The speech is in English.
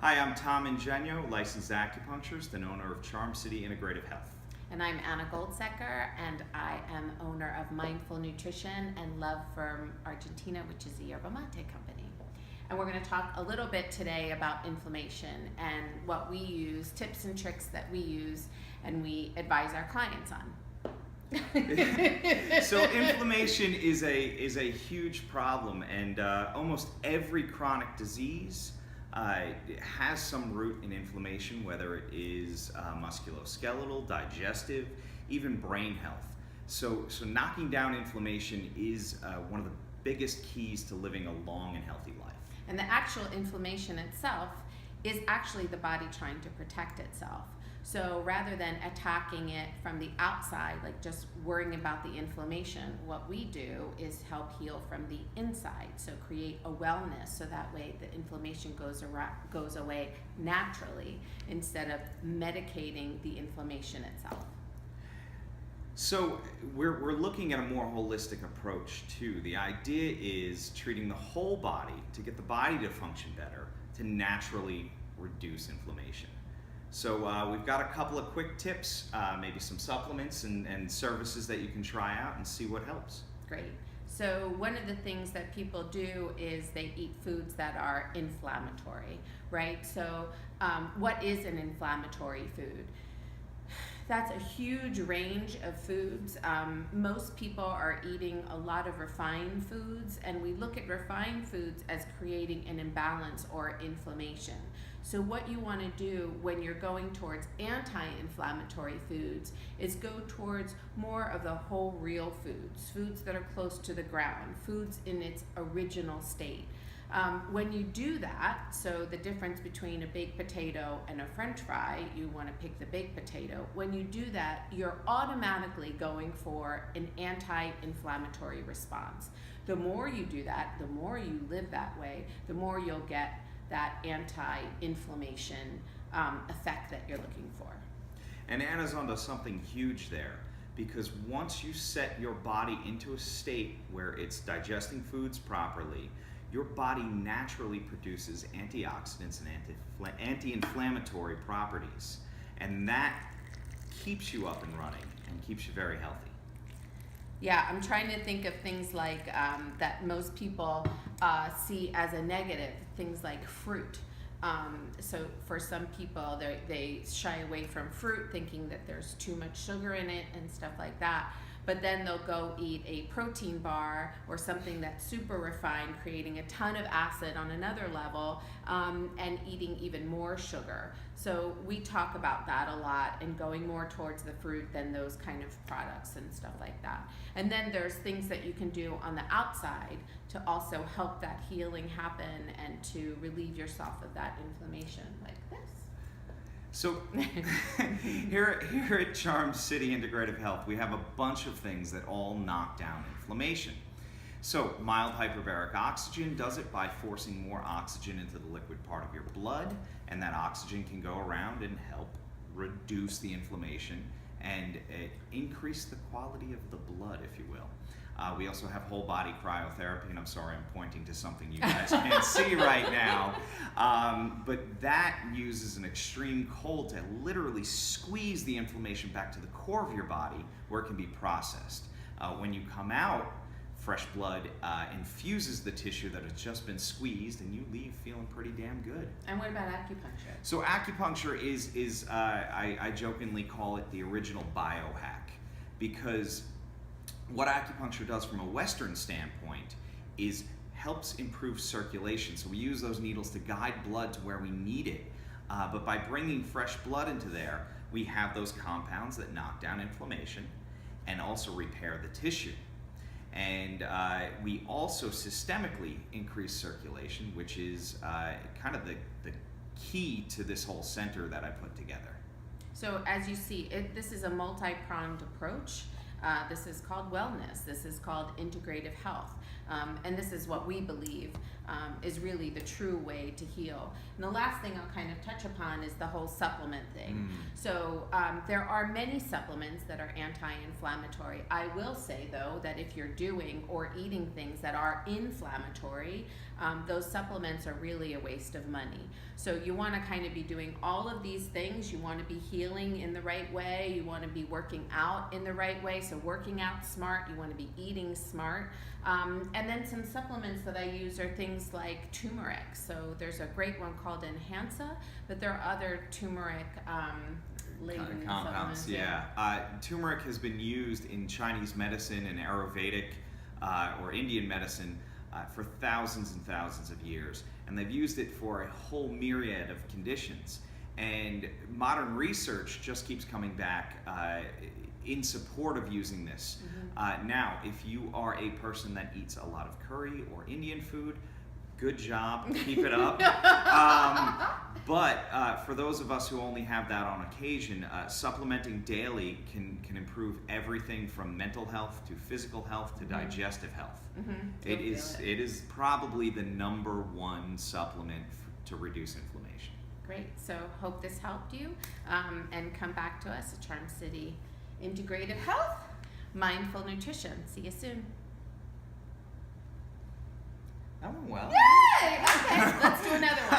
Hi, I'm Tom Ingegno, licensed acupuncturist and owner of Charm City Integrative Health. And I'm Anna Goldesker, and I am owner of Mindful Nutrition and Love From Argentina, which is a yerba mate company. And we're going to talk a little bit today about inflammation and what we use, tips and tricks that we use and we advise our clients on. So inflammation is a huge problem, and almost every chronic disease has some root in inflammation, whether it is musculoskeletal, digestive, even brain health. So knocking down inflammation is one of the biggest keys to living a long and healthy life. And the actual inflammation itself is actually the body trying to protect itself. So rather than attacking it from the outside, like just worrying about the inflammation, what we do is help heal from the inside. So create a wellness, so that way the inflammation goes away naturally instead of medicating the inflammation itself. So we're looking at a more holistic approach too. The idea is treating the whole body to get the body to function better, to naturally reduce inflammation. So we've got a couple of quick tips, maybe some supplements and services that you can try out and see what helps. Great. So one of the things that people do is they eat foods that are inflammatory, right? So what is an inflammatory food? That's a huge range of foods. Most people are eating a lot of refined foods, and we look at refined foods as creating an imbalance or inflammation. So what you want to do when you're going towards anti-inflammatory foods is go towards more of the whole real foods, foods that are close to the ground, foods in its original state. When you do that, so the difference between a baked potato and a French fry, you want to pick the baked potato. When you do that, you're automatically going for an anti-inflammatory response. The more you do that, the more you live that way, the more you'll get that anti-inflammation effect that you're looking for. And Anna's onto something huge there, because once you set your body into a state where it's digesting foods properly, your body naturally produces antioxidants and anti-inflammatory properties, and that keeps you up and running and keeps you very healthy. Yeah, I'm trying to think of things like that most people see as a negative, things like fruit. So for some people, they shy away from fruit thinking that there's too much sugar in it and stuff like that. But then they'll go eat a protein bar or something that's super refined, creating a ton of acid on another level, and eating even more sugar. So we talk about that a lot and going more towards the fruit than those kind of products and stuff like that. And then there's things that you can do on the outside to also help that healing happen and to relieve yourself of that inflammation, like this. So here at Charm City Integrative Health, we have a bunch of things that all knock down inflammation. So mild hyperbaric oxygen does it by forcing more oxygen into the liquid part of your blood, and that oxygen can go around and help reduce the inflammation and increase the quality of the blood, if you will. We also have whole body cryotherapy, and I'm sorry I'm pointing to something you guys can't see right now, but that uses an extreme cold to literally squeeze the inflammation back to the core of your body where it can be processed. When you come out, fresh blood infuses the tissue that has just been squeezed, and you leave feeling pretty damn good. And what about acupuncture? So acupuncture is I jokingly call it the original biohack, because what acupuncture does from a Western standpoint is helps improve circulation. So we use those needles to guide blood to where we need it. But by bringing fresh blood into there, we have those compounds that knock down inflammation and also repair the tissue. And we also systemically increase circulation, which is kind of the key to this whole center that I put together. So as you see, this is a multi-pronged approach. This is called wellness. This is called integrative health. And this is what we believe is really the true way to heal. And the last thing I'll kind of touch upon is the whole supplement thing. So there are many supplements that are anti-inflammatory. I will say though that if you're doing or eating things that are inflammatory, those supplements are really a waste of money. So you want to kind of be doing all of these things. You want to be healing in the right way. You want to be working out in the right way. So working out smart. You want to be eating smart. And then some supplements that I use are things like turmeric. So there's a great one called Enhansa, but there are other turmeric laden compounds. Turmeric has been used in Chinese medicine and Ayurvedic or Indian medicine for thousands and thousands of years, and they've used it for a whole myriad of conditions. And modern research just keeps coming back in support of using this. Now, if you are a person that eats a lot of curry or Indian food, good job, keep it up. But for those of us who only have that on occasion, supplementing daily can improve everything from mental health to physical health to digestive health. It is probably the #1 supplement to reduce inflammation. Great. So hope this helped you, and come back to us at Charm City Integrative Health, Mindful Nutrition. See you soon. That went well. Yay! Okay, let's do another one.